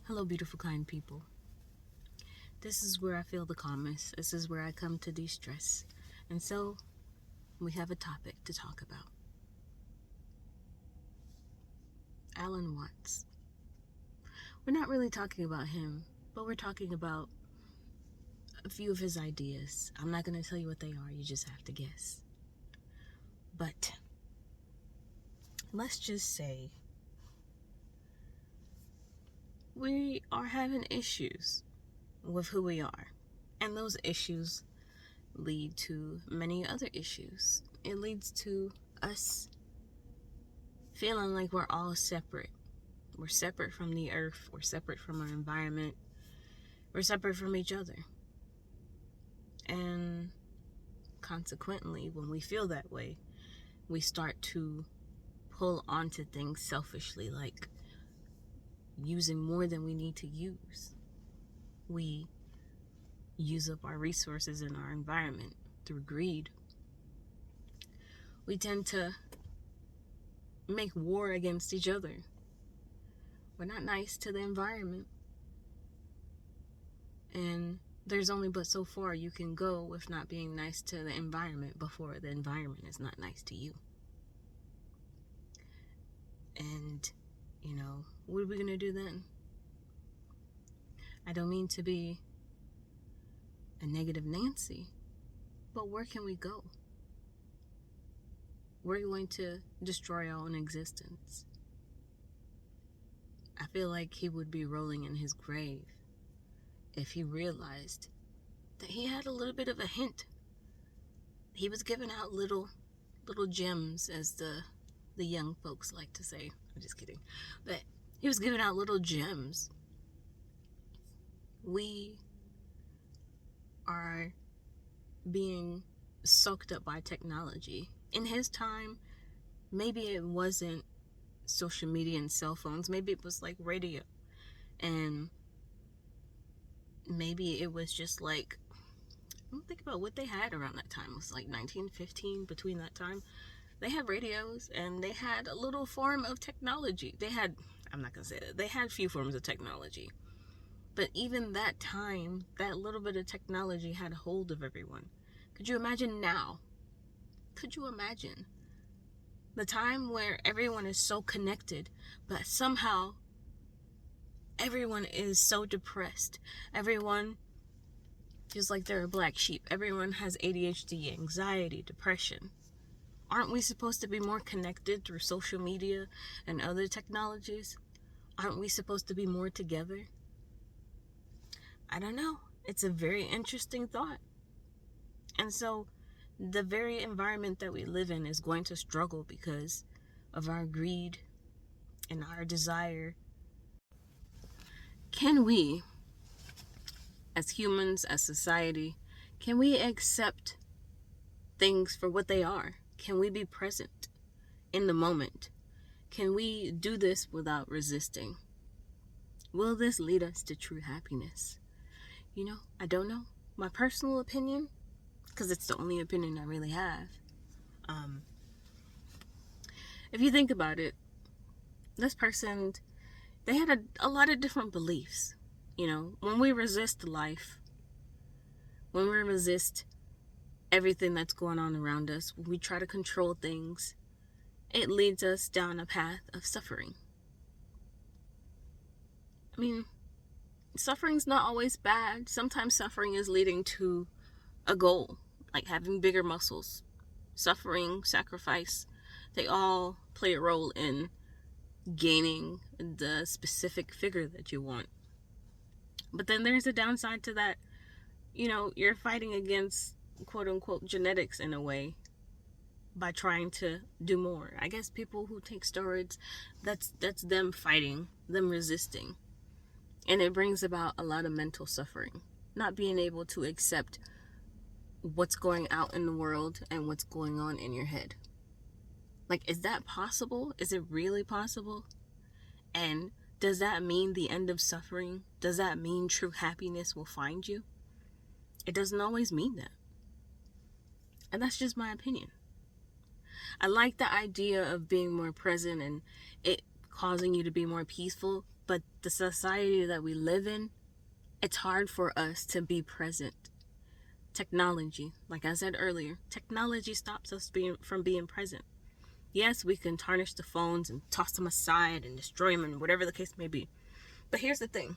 Hello, beautiful, kind people. This is where I feel the calmest. This is where I come to de stress. And so, we have a topic to talk about. Alan Watts. We're not really talking about him, but we're talking about a few of his ideas. I'm not going to tell you what they are, you just have to guess. But, let's just say we are having issues with who we are. And those issues lead to many other issues. It leads to us feeling like we're all separate. We're separate from the earth. We're separate from our environment. We're separate from each other. And consequently, when we feel that way, we start to pull onto things selfishly, like using more than we need to use. We use up our resources in our environment through greed. We tend to make war against each other. We're not nice to the environment. And there's only but so far you can go with not being nice to the environment before the environment is not nice to you. And, what are we going to do then? I don't mean to be a negative Nancy, but where can we go? We're going to destroy our own existence. I feel like he would be rolling in his grave if he realized that he had a little bit of a hint. He was giving out little gems, as the young folks like to say. I'm just kidding. But he was giving out little gems. We are being soaked up by technology. In his time, maybe it wasn't social media and cell phones. Maybe it was like radio. And maybe it was just like, don't think about what they had around that time. It was like 1915, between that time. They had radios and they had a little form of technology. I'm not going to say that. They had few forms of technology. But even that time, that little bit of technology had a hold of everyone. Could you imagine now? Could you imagine the time where everyone is so connected, but somehow everyone is so depressed? Everyone feels like they're a black sheep. Everyone has ADHD, anxiety, depression. Aren't we supposed to be more connected through social media and other technologies? Aren't we supposed to be more together? I don't know. It's a very interesting thought. And so the very environment that we live in is going to struggle because of our greed and our desire. Can we, as humans, as society, can we accept things for what they are? Can we be present in the moment? Can we do this without resisting? Will this lead us to true happiness? I don't know. My personal opinion, because it's the only opinion I really have. If you think about it, this person, they had a lot of different beliefs. When we resist life, when we resist everything that's going on around us, when we try to control things, it leads us down a path of suffering. I mean, suffering's not always bad. Sometimes suffering is leading to a goal, like having bigger muscles. Suffering, sacrifice, they all play a role in gaining the specific figure that you want. But then there's a downside to that. You're fighting against quote unquote genetics in a way by trying to do more. I guess people who take steroids, that's them fighting, them resisting. And it brings about a lot of mental suffering. Not being able to accept what's going out in the world and what's going on in your head. Like, is that possible? Is it really possible? And does that mean the end of suffering? Does that mean true happiness will find you? It doesn't always mean that. And that's just my opinion. I like the idea of being more present and it causing you to be more peaceful. But the society that we live in, it's hard for us to be present. Technology, like I said earlier, technology stops us from being present. Yes, we can tarnish the phones and toss them aside and destroy them and whatever the case may be. But here's the thing.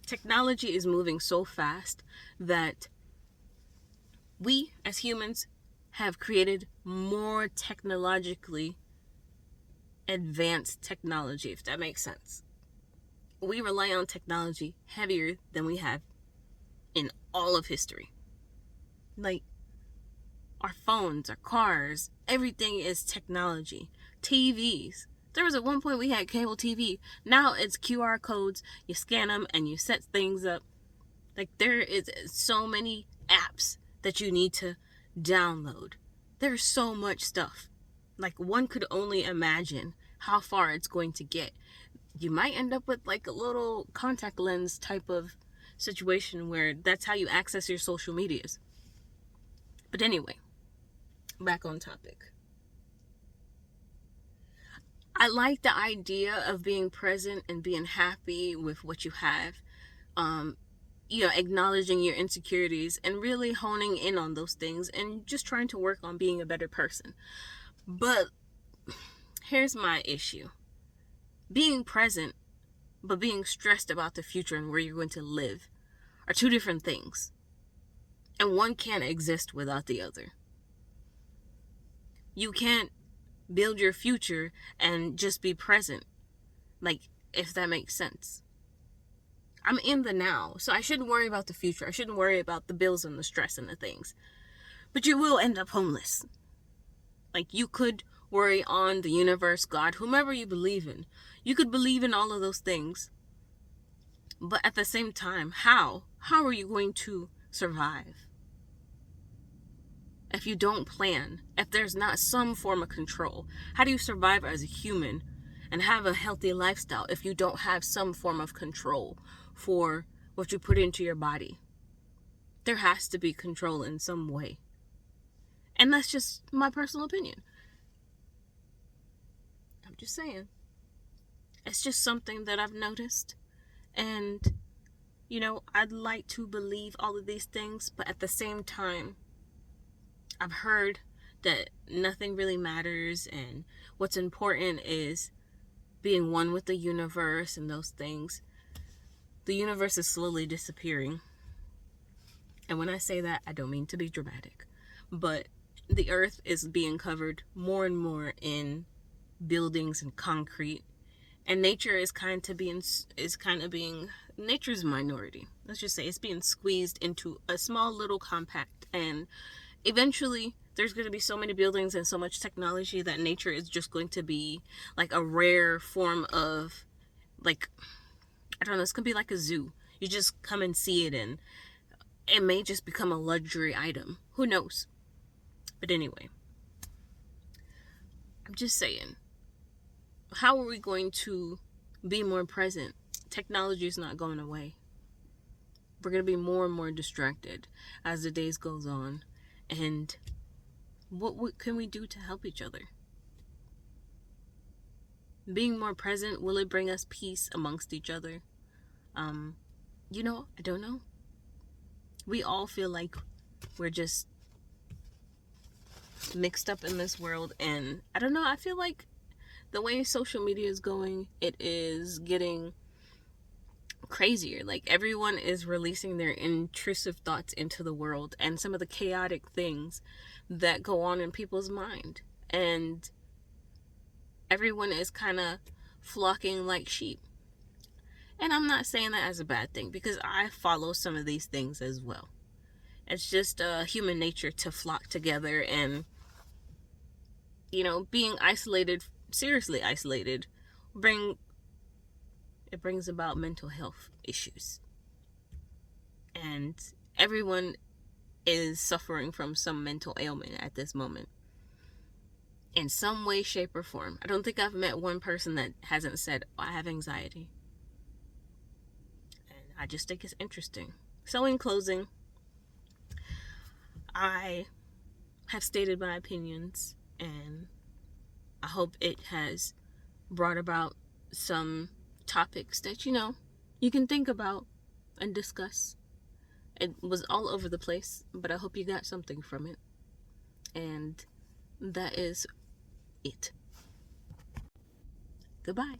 Technology is moving so fast that we as humans have created more technologically advanced technology, if that makes sense. We rely on technology heavier than we have in all of history. Like, our phones, our cars, everything is technology. TVs. There was at one point we had cable TV. Now it's QR codes. You scan them and you set things up. Like, there is so many apps that you need to download. There's so much stuff. Like, one could only imagine how far it's going to get. You might end up with like a little contact lens type of situation where that's how you access your social medias. But anyway, back on topic. I like the idea of being present and being happy with what you have. Acknowledging your insecurities and really honing in on those things and just trying to work on being a better person. But here's my issue. Being present, but being stressed about the future and where you're going to live are two different things. And one can't exist without the other. You can't build your future and just be present. Like, if that makes sense. I'm in the now, so I shouldn't worry about the future. I shouldn't worry about the bills and the stress and the things. But you will end up homeless. Like, you could worry on the universe, God, whomever you believe in. You could believe in all of those things. But at the same time, how? How are you going to survive? If you don't plan, if there's not some form of control, how do you survive as a human and have a healthy lifestyle if you don't have some form of control for what you put into your body? There has to be control in some way. And that's just my personal opinion. I'm just saying. It's just something that I've noticed. And, I'd like to believe all of these things, but at the same time, I've heard that nothing really matters, and what's important is being one with the universe and those things. The universe is slowly disappearing. And when I say that, I don't mean to be dramatic, but the earth is being covered more and more in buildings and concrete, and nature is nature's minority. Let's just say it's being squeezed into a small little compact, and eventually there's going to be so many buildings and so much technology that nature is just going to be like a rare form of, like, I don't know, it's going to be like a zoo. You just come and see it, and it may just become a luxury item. Who knows? But anyway, I'm just saying, how are we going to be more present? Technology is not going away. We're going to be more and more distracted as the days goes on. And what can we do to help each other? Being more present, will it bring us peace amongst each other? I don't know. We all feel like we're just mixed up in this world, and I don't know, I feel like the way social media is going, it is getting crazier. Like, everyone is releasing their intrusive thoughts into the world and some of the chaotic things that go on in people's mind, and everyone is kind of flocking like sheep. And I'm not saying that as a bad thing, because I follow some of these things as well. It's just human nature to flock together, and being isolated, seriously isolated, brings about mental health issues. And everyone is suffering from some mental ailment at this moment, in some way, shape, or form. I don't think I've met one person that hasn't said, I have anxiety. And I just think it's interesting. So in closing, I have stated my opinions, and I hope it has brought about some topics that, you can think about and discuss. It was all over the place, but I hope you got something from it. And that is it. Goodbye.